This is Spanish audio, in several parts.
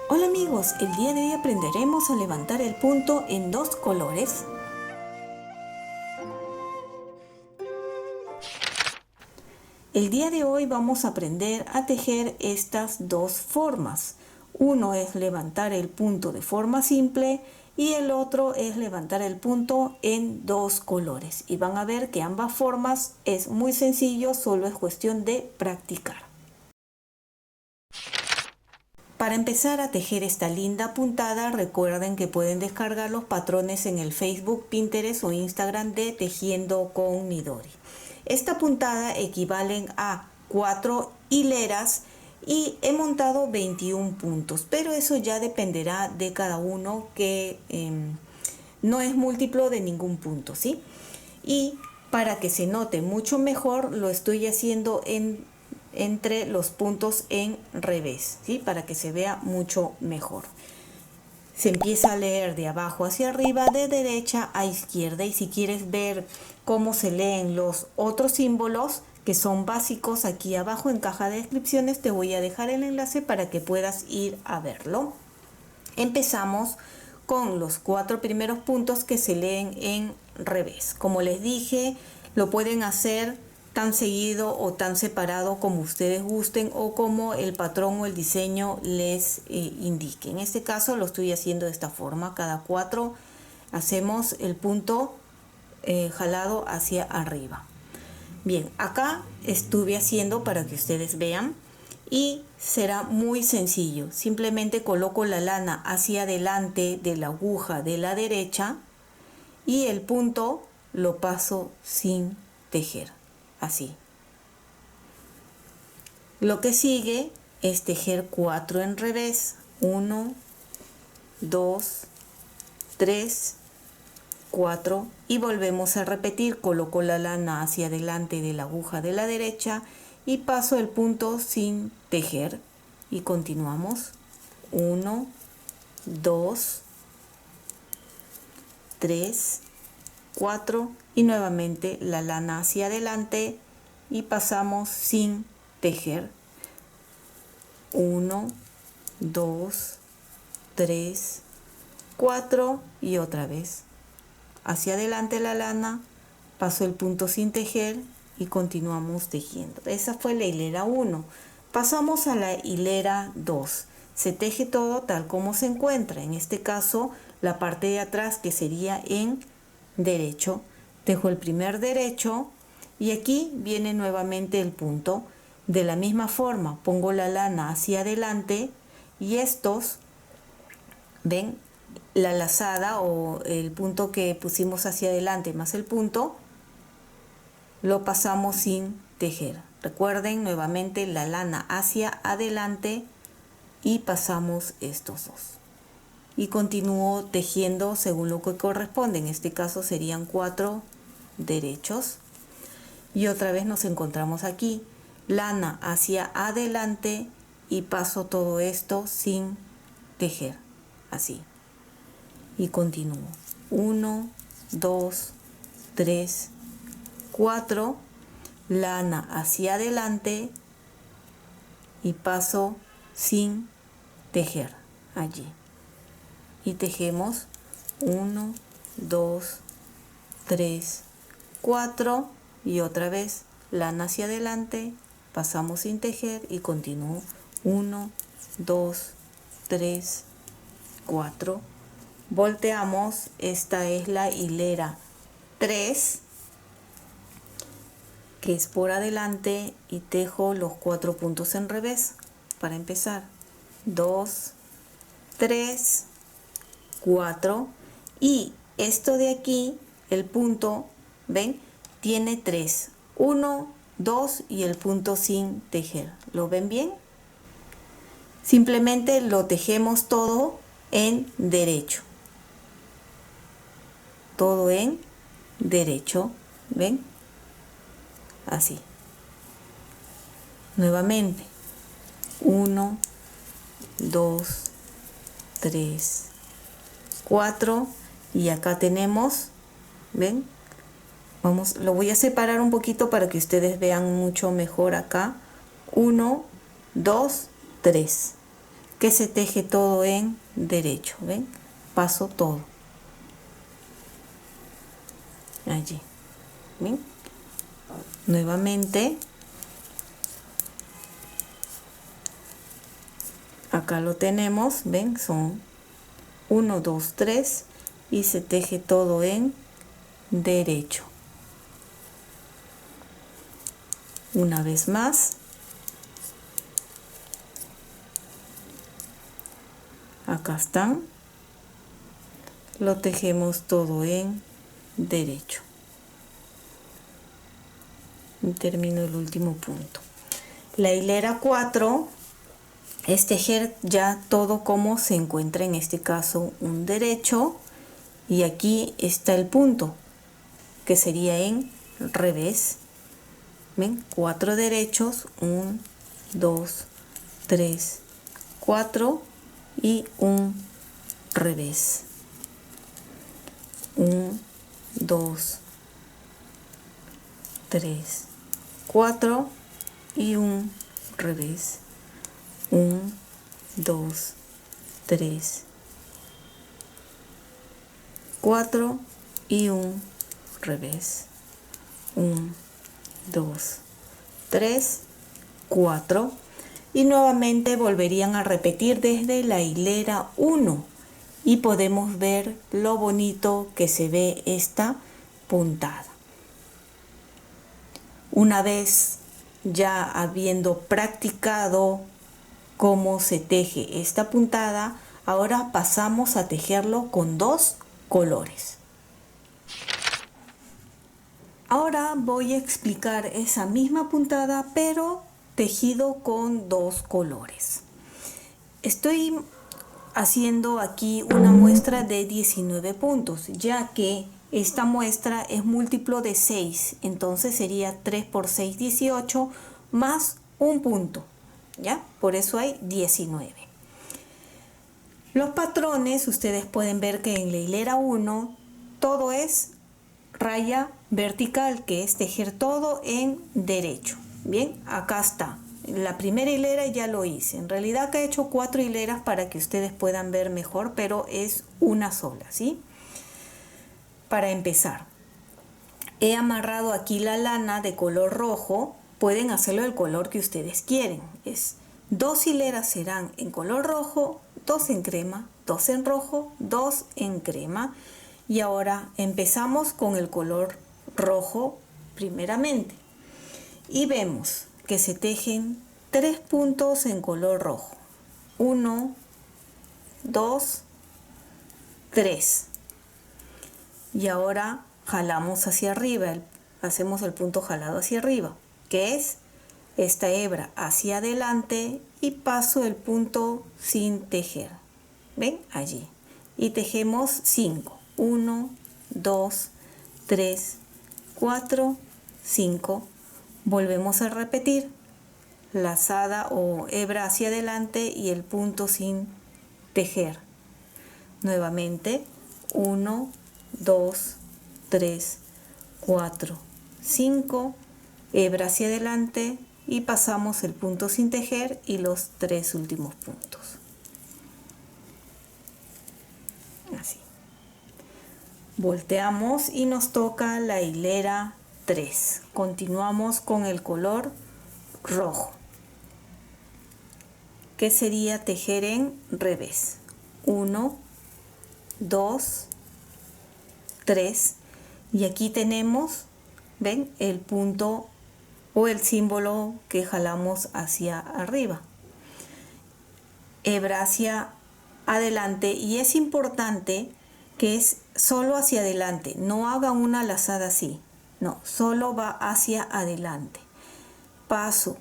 Hola amigos, el día de hoy aprenderemos a levantar el punto en dos colores. El día de hoy vamos a aprender a tejer estas dos formas. Uno es levantar el punto de forma simple y el otro es levantar el punto en dos colores. Y van a ver que ambas formas es muy sencillo, solo es cuestión de practicar. Para empezar a tejer esta linda puntada, recuerden que pueden descargar los patrones en el Facebook, Pinterest o Instagram de Tejiendo con Midori. Esta puntada equivalen a 4 hileras y he montado 21 puntos, pero eso ya dependerá de cada uno, que no es múltiplo de ningún punto, ¿sí? Y para que se note mucho mejor, lo estoy haciendo entre los puntos en revés, ¿sí? Para que se vea mucho mejor. Se empieza a leer de abajo hacia arriba, de derecha a izquierda, y si quieres ver cómo se leen los otros símbolos que son básicos, aquí abajo en caja de descripciones te voy a dejar el enlace para que puedas ir a verlo. Empezamos con los 4 primeros puntos que se leen en revés. Como les dije, lo pueden hacer tan seguido o tan separado como ustedes gusten o como el patrón o el diseño les indique. En este caso lo estoy haciendo de esta forma. Cada 4 hacemos el punto jalado hacia arriba. Bien, acá estuve haciendo para que ustedes vean y será muy sencillo. Simplemente coloco la lana hacia adelante de la aguja de la derecha y el punto lo paso sin tejer. Así. Lo que sigue es tejer 4 en revés. 1, 2, 3, 4 y volvemos a repetir. Coloco la lana hacia adelante de la aguja de la derecha y paso el punto sin tejer y continuamos. 1, 2, 3, 4 y nuevamente la lana hacia adelante y pasamos sin tejer. 1, 2, 3, 4 y otra vez hacia adelante la lana, paso el punto sin tejer y continuamos tejiendo. Esa fue la hilera 1. Pasamos a la hilera 2. Se teje todo tal como se encuentra. En este caso, la parte de atrás, que sería en derecho, tejo el primer derecho y aquí viene nuevamente el punto. De la misma forma pongo la lana hacia adelante y estos, ven, la lazada o el punto que pusimos hacia adelante más el punto, lo pasamos sin tejer. Recuerden nuevamente la lana hacia adelante y pasamos estos dos. Y continúo tejiendo según lo que corresponde. En este caso serían 4 derechos. Y otra vez nos encontramos aquí. Lana hacia adelante y paso todo esto sin tejer. Así. Y continúo. 1, 2, 3, 4. Lana hacia adelante y paso sin tejer allí. Y tejemos 1, 2, 3, 4 y otra vez lana hacia adelante, pasamos sin tejer y continúo. 1, 2, 3, 4. Volteamos. Esta es la hilera 3, que es por adelante, y tejo los 4 puntos en revés. Para empezar, 2, 3, 4 y esto de aquí, el punto, ven, tiene 3, 1, 2 y el punto sin tejer. ¿Lo ven bien? Simplemente lo tejemos todo en derecho. Todo en derecho, ven, así. Nuevamente, 1, 2, 3, 4 y acá tenemos, ven, vamos, lo voy a separar un poquito para que ustedes vean mucho mejor acá. 1, 2, 3. que se teje todo en derecho. ¿Ven? Paso todo. Allí. ¿Ven? Nuevamente. Acá lo tenemos. ¿Ven? Son 1, 2, 3 y se teje todo en derecho. Una vez más. Acá están. Lo tejemos todo en derecho. Y termino el último punto. La hilera 4 es tejer ya todo como se encuentra, en este caso un derecho, y aquí está el punto que sería en revés. ¿Ven? 4 derechos, 1, 2, 3, 4 y un revés. 1, 2, 3, 4 y un revés. 1, 2, 3, 4 y un revés. 1, 2, 3, 4 y nuevamente volverían a repetir desde la hilera 1 y podemos ver lo bonito que se ve esta puntada. Una vez ya habiendo practicado cómo se teje esta puntada, ahora pasamos a tejerlo con 2 colores. Ahora voy a explicar esa misma puntada pero tejido con 2 colores. Estoy haciendo aquí una muestra de 19 puntos, ya que esta muestra es múltiplo de 6, entonces sería 3 por 6, 18, más un punto, ¿ya? Por eso hay 19. Los patrones, ustedes pueden ver que en la hilera 1 todo es raya vertical, que es tejer todo en derecho. Bien, acá está. La primera hilera ya lo hice. En realidad acá he hecho 4 hileras para que ustedes puedan ver mejor, pero es una sola, ¿sí? Para empezar, he amarrado aquí la lana de color rojo. Pueden hacerlo del color que ustedes quieren. 2 hileras serán en color rojo, 2 en crema, 2 en rojo, 2 en crema. Y ahora empezamos con el color rojo primeramente. Y vemos que se tejen 3 puntos en color rojo. 1, 2, 3. Y ahora jalamos hacia arriba, hacemos el punto jalado hacia arriba, que es esta hebra hacia adelante y paso el punto sin tejer. ¿Ven? Allí. Y tejemos 5. 1, 2, 3, 4, 5. Volvemos a repetir lazada o hebra hacia adelante y el punto sin tejer. Nuevamente 1, 2, 3, 4, 5, hebra hacia adelante y pasamos el punto sin tejer y los 3 últimos puntos. Así. Volteamos y nos toca la hilera 3. Continuamos con el color rojo, que sería tejer en revés. 1, 2, 3 y aquí tenemos, ven, el punto o el símbolo que jalamos hacia arriba. Hebra hacia adelante y es importante que es solo hacia adelante, no hagan una lazada así, no, solo va hacia adelante. Paso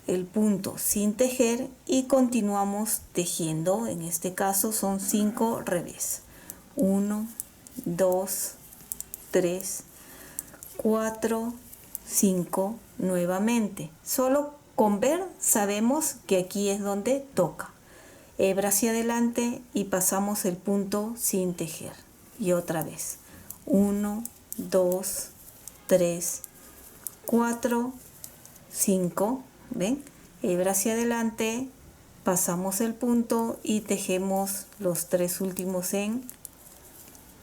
el punto sin tejer y continuamos tejiendo. En este caso son 5 revés. 1, 2, 3, 4, 5 nuevamente. Solo con ver sabemos que aquí es donde toca. Hebra hacia adelante y pasamos el punto sin tejer. Y otra vez. 1, 2, 3, 4, 5. ¿Ven? Hebra hacia adelante pasamos el punto y tejemos los 3 últimos en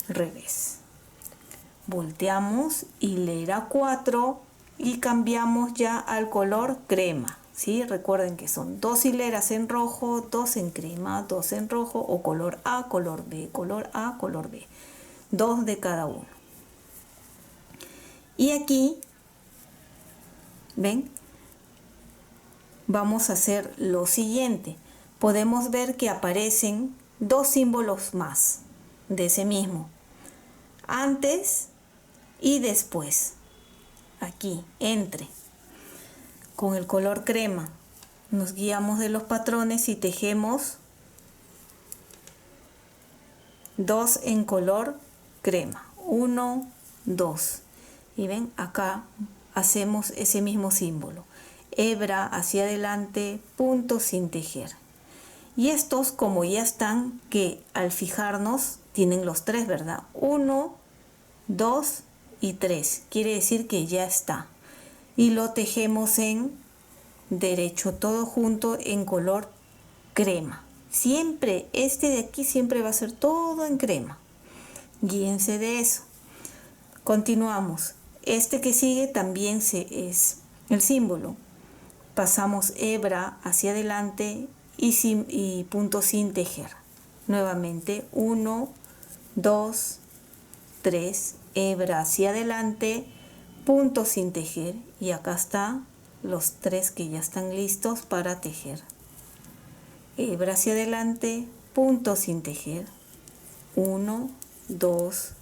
revés. Volteamos hilera 4 y cambiamos ya al color crema, ¿sí? Recuerden que son 2 hileras en rojo, 2 en crema, 2 en rojo o color A, color B, color A, color B. 2 de cada uno. Y aquí, ¿ven? Vamos a hacer lo siguiente. Podemos ver que aparecen 2 símbolos más de ese mismo. Antes y después. Aquí, entre. Con el color crema nos guiamos de los patrones y tejemos 2 en color crema. 1, 2. Y ven, acá hacemos ese mismo símbolo. Hebra hacia adelante, punto sin tejer. Y estos, como ya están, que al fijarnos tienen los 3, ¿verdad? 1, 2 y 3. Quiere decir que ya está. Y lo tejemos en derecho, todo junto en color crema. Siempre, este de aquí siempre va a ser todo en crema. Guíense de eso. Continuamos. Este que sigue también es el símbolo. Pasamos hebra hacia adelante y punto sin tejer. Nuevamente 1, 2, 3, hebra hacia adelante, punto sin tejer. Y acá están los 3 que ya están listos para tejer. Hebra hacia adelante, punto sin tejer. 1, 2,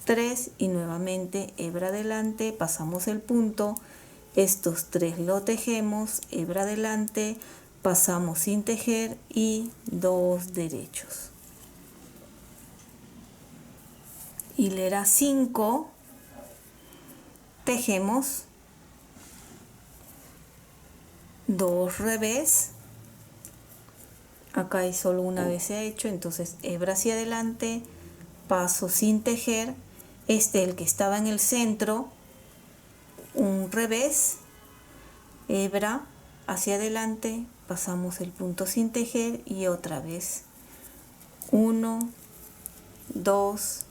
3 y nuevamente hebra adelante, pasamos el punto. Estos 3 lo tejemos, hebra adelante, pasamos sin tejer y 2 derechos. Hilera 5, tejemos 2 revés. Acá hay solo una vez se ha hecho, entonces hebra hacia adelante, paso sin tejer. El que estaba en el centro, un revés, hebra hacia adelante, pasamos el punto sin tejer y otra vez 1, 2,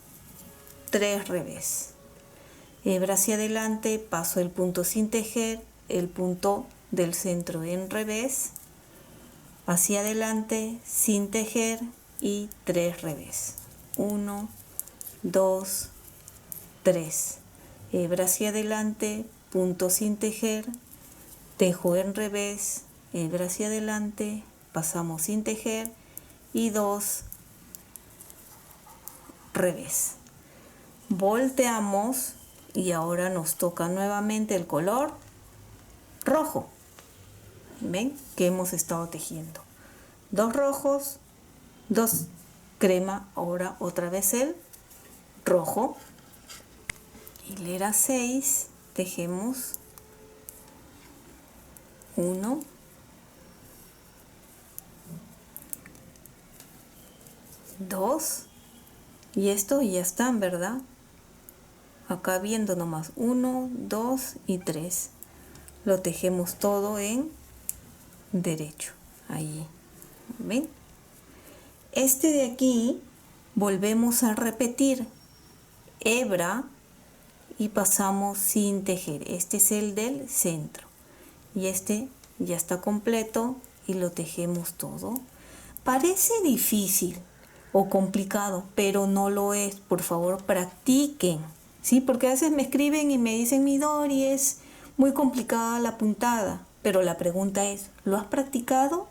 3 revés, hebra hacia adelante, paso el punto sin tejer, el punto del centro en revés, hacia adelante sin tejer y 3 revés, 1, 2, 3, hebra hacia adelante, punto sin tejer, tejo en revés, hebra hacia adelante, pasamos sin tejer y 2 revés. Volteamos y ahora nos toca nuevamente el color rojo. ¿Ven? Que hemos estado tejiendo 2 rojos, 2 crema, ahora otra vez el rojo. Hilera 6, tejemos 1, 2 y estos ya están, ¿verdad? Acá viendo nomás 1, 2 y 3. Lo tejemos todo en derecho. Ahí, ¿ven? Este de aquí volvemos a repetir hebra y pasamos sin tejer. Este es el del centro y este ya está completo y lo tejemos todo. Parece difícil o complicado, pero no lo es. Por favor, practiquen, ¿sí? Porque a veces me escriben y me dicen: mi Dori, es muy complicada la puntada. Pero la pregunta es: ¿lo has practicado?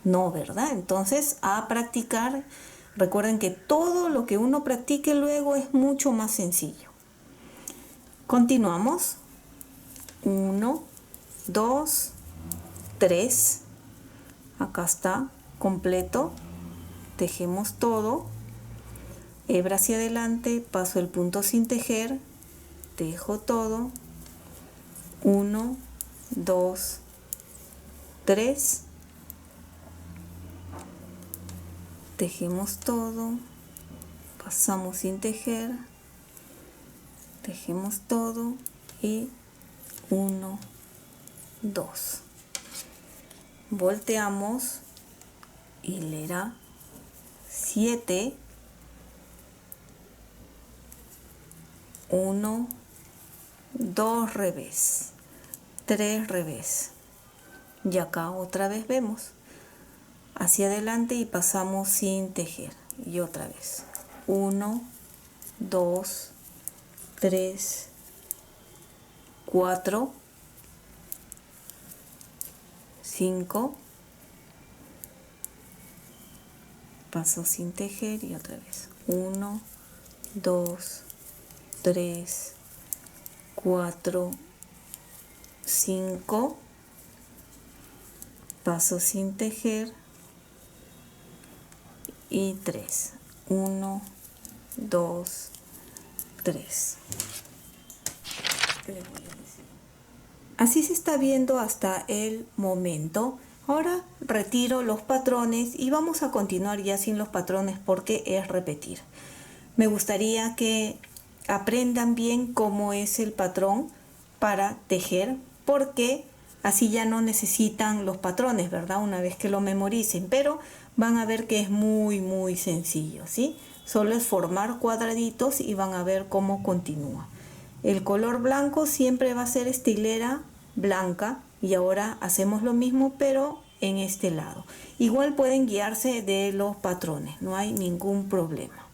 No, ¿verdad? Entonces, a practicar. Recuerden que todo lo que uno practique luego es mucho más sencillo. Continuamos. 1, 2, 3. Acá está completo. Tejemos todo. Hebra hacia adelante, paso el punto sin tejer, tejo todo. 1, 2, 3. Tejemos todo. Pasamos sin tejer. Tejemos todo y 1, 2. Volteamos hilera 7, 1, 2 revés, 3 revés, y acá otra vez vemos hacia adelante y pasamos sin tejer, y otra vez 1, 2, 3, 4, 5, paso sin tejer y otra vez 1, 2, 3, 4, 5, paso sin tejer y 3, 1, 2, 3. Así se está viendo hasta el momento. Ahora retiro los patrones y vamos a continuar ya sin los patrones porque es repetir. Me gustaría que aprendan bien cómo es el patrón para tejer, porque así ya no necesitan los patrones, ¿verdad? Una vez que lo memoricen, pero van a ver que es muy sencillo, ¿sí? Solo es formar cuadraditos y van a ver cómo continúa. El color blanco siempre va a ser esta hilera blanca y ahora hacemos lo mismo pero en este lado. Igual pueden guiarse de los patrones, no hay ningún problema.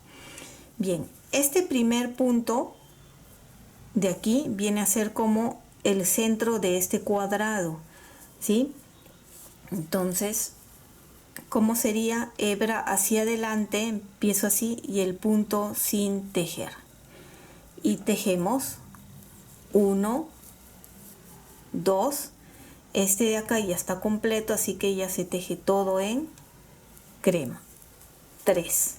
Bien, este primer punto de aquí viene a ser como el centro de este cuadrado, ¿sí? Entonces, ¿cómo sería? Hebra hacia adelante, empiezo así y el punto sin tejer. Y tejemos 1, 2, este de acá ya está completo, así que ya se teje todo en crema. 3.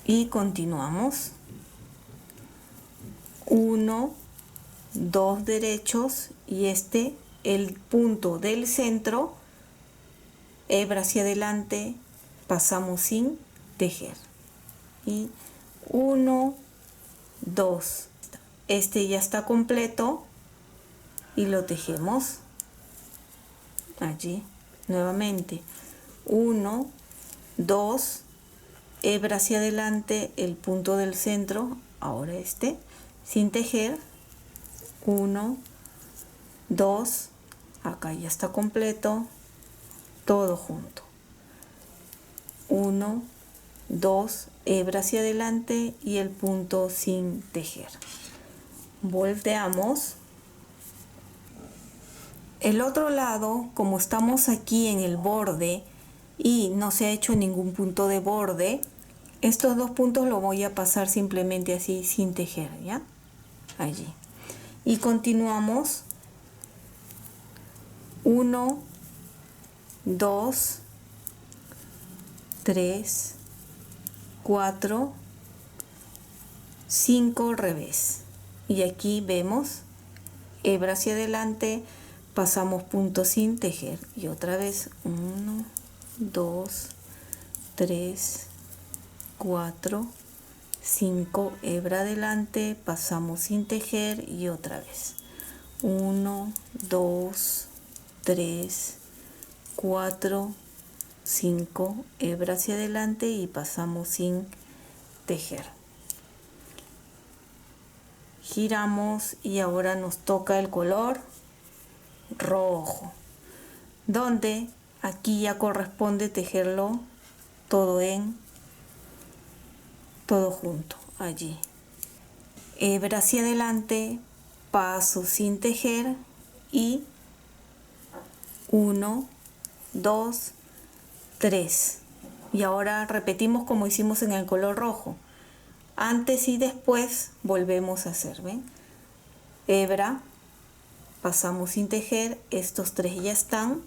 Y continuamos. 1, 2 derechos y el punto del centro, hebra hacia adelante, pasamos sin tejer. Y 1, 2. Este ya está completo y lo tejemos allí nuevamente. 1, 2, hebra hacia adelante, el punto del centro, ahora sin tejer. 1, 2, acá ya está completo, todo junto. 1, 2, hebra hacia adelante y el punto sin tejer. Volteamos. El otro lado, como estamos aquí en el borde y no se ha hecho ningún punto de borde, estos dos puntos lo voy a pasar simplemente así sin tejer, ¿ya? Allí. Y continuamos. 1, 2, 3, 4, 5 revés. Y aquí vemos hebra hacia adelante, pasamos punto sin tejer y otra vez 1, 2, 3, 4, 5, hebra adelante, pasamos sin tejer y otra vez 1, 2, 3, 4, 5, hebra hacia adelante y pasamos sin tejer. Giramos y ahora nos toca el color rojo, donde aquí ya corresponde tejerlo todo todo junto allí. Hebra hacia adelante, paso sin tejer y 1, 2, 3. Y ahora repetimos como hicimos en el color rojo. Antes y después volvemos a hacer, ¿ven? Hebra, pasamos sin tejer, estos 3 ya están,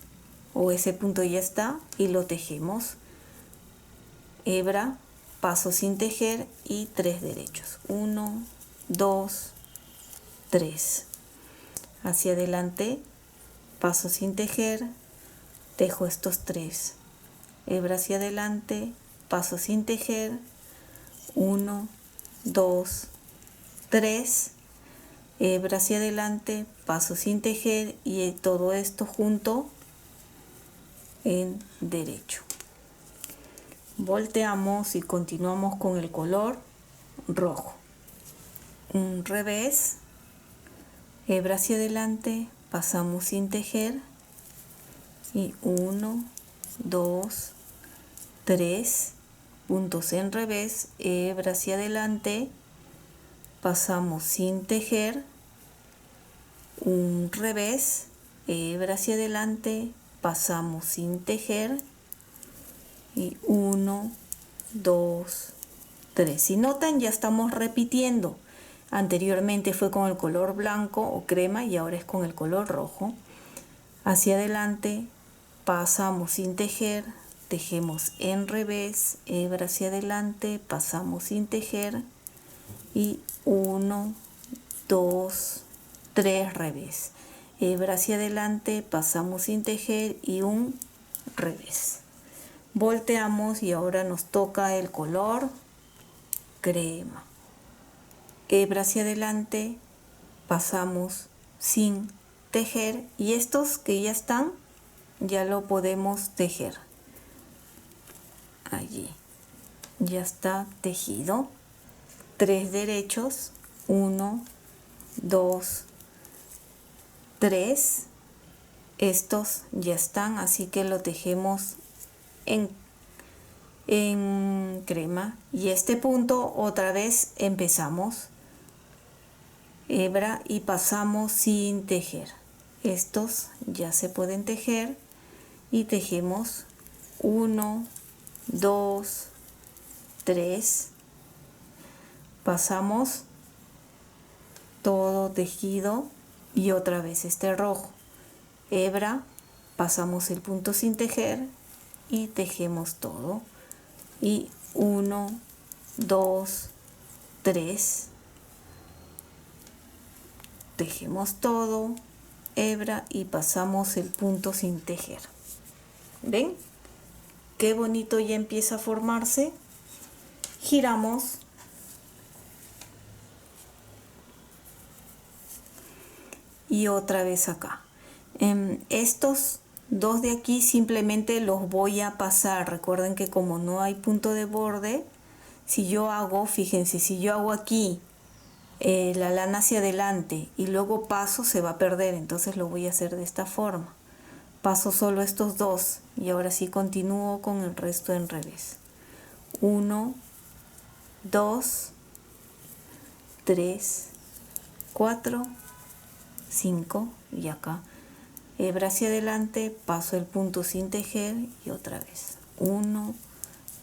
o ese punto ya está, y lo tejemos. Hebra, paso sin tejer y 3 derechos. 1, 2, 3. Hacia adelante, paso sin tejer, tejo estos 3. Hebra hacia adelante, paso sin tejer, 1, 2, 3, hebra hacia adelante, paso sin tejer y todo esto junto en derecho. Volteamos y continuamos con el color rojo. Un revés, hebra hacia adelante, pasamos sin tejer y 1, 2, 3 puntos en revés, hebra hacia adelante, pasamos sin tejer, un revés, hebra hacia adelante, pasamos sin tejer y 1, 2, 3. Si notan, ya estamos repitiendo. Anteriormente fue con el color blanco o crema y ahora es con el color rojo. Hacia adelante, pasamos sin tejer, tejemos en revés, hebra hacia adelante, pasamos sin tejer y 1, 2, 3 revés. Hebra hacia adelante, pasamos sin tejer y un revés. Volteamos y ahora nos toca el color crema. Hebra hacia adelante, pasamos sin tejer y estos que ya están, ya lo podemos tejer. Allí ya está tejido. 3 derechos, 1, 2, 3. Estos ya están, así que lo tejemos en crema. Y este punto otra vez empezamos hebra y pasamos sin tejer. Estos ya se pueden tejer y tejemos 1, 2, 3. Pasamos todo tejido y otra vez este rojo. Hebra, pasamos el punto sin tejer y tejemos todo. Y 1, 2, 3. Tejemos todo, hebra y pasamos el punto sin tejer. ¿Ven? Qué bonito ya empieza a formarse. Giramos. Y otra vez acá. Estos dos de aquí simplemente los voy a pasar. Recuerden que como no hay punto de borde, si yo hago, fíjense, si yo hago aquí la lana hacia adelante y luego paso, se va a perder. Entonces lo voy a hacer de esta forma. Paso solo estos dos y ahora sí continúo con el resto en revés. 1, 2, 3, 4, 5 y acá hebra hacia adelante, paso el punto sin tejer y otra vez 1,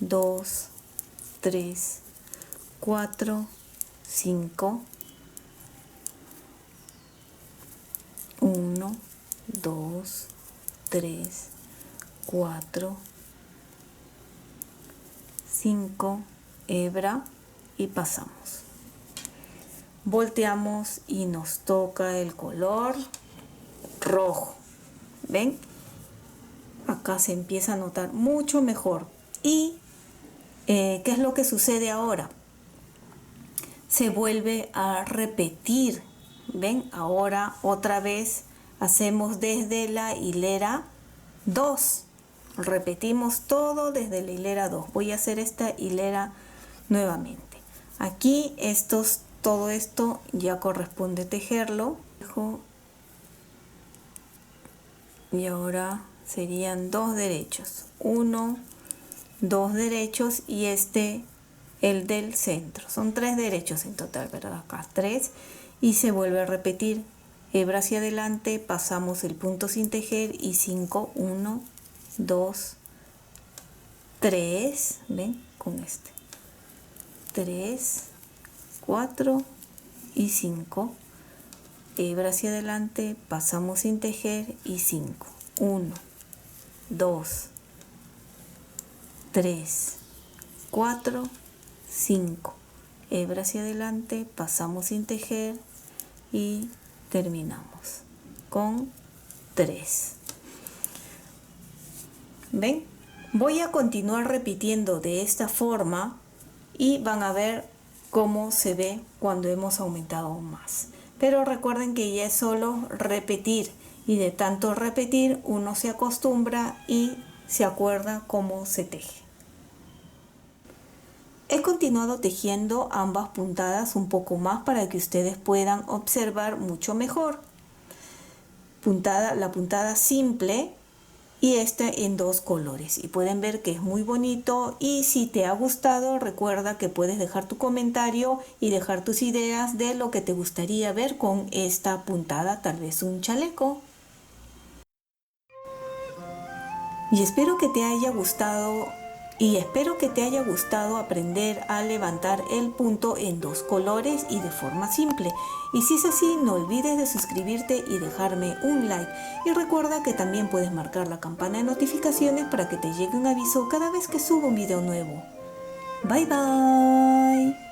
2, 3, 4, 5, 1, 2, 3, 4, 5, hebra y pasamos. Volteamos y nos toca el color rojo. ¿Ven? Acá se empieza a notar mucho mejor. ¿Y qué es lo que sucede ahora? Se vuelve a repetir. ¿Ven? Ahora otra vez hacemos desde la hilera 2. Repetimos todo desde la hilera 2. Voy a hacer esta hilera nuevamente. Aquí todo esto ya corresponde tejerlo. Y ahora serían 2 derechos. 1, 2 derechos y el del centro. Son 3 derechos en total, ¿verdad? Acá 3 y se vuelve a repetir. Hebra hacia adelante, pasamos el punto sin tejer y 5, 1, 2, 3. ¿Ven? Con 3, 4 y 5. Hebra hacia adelante, pasamos sin tejer y 5. 1, 2, 3, 4, 5. Hebra hacia adelante, pasamos sin tejer y terminamos con 3. ¿Ven? Voy a continuar repitiendo de esta forma y van a ver cómo se ve cuando hemos aumentado aún más. Pero recuerden que ya es solo repetir y de tanto repetir uno se acostumbra y se acuerda cómo se teje. He continuado tejiendo ambas puntadas un poco más para que ustedes puedan observar mucho mejor. La puntada simple y este en 2 colores, y pueden ver que es muy bonito. Y si te ha gustado, recuerda que puedes dejar tu comentario y dejar tus ideas de lo que te gustaría ver con esta puntada, tal vez un chaleco. Y espero que te haya gustado aprender a levantar el punto en 2 colores y de forma simple. Y si es así, no olvides de suscribirte y dejarme un like. Y recuerda que también puedes marcar la campana de notificaciones para que te llegue un aviso cada vez que suba un video nuevo. Bye bye.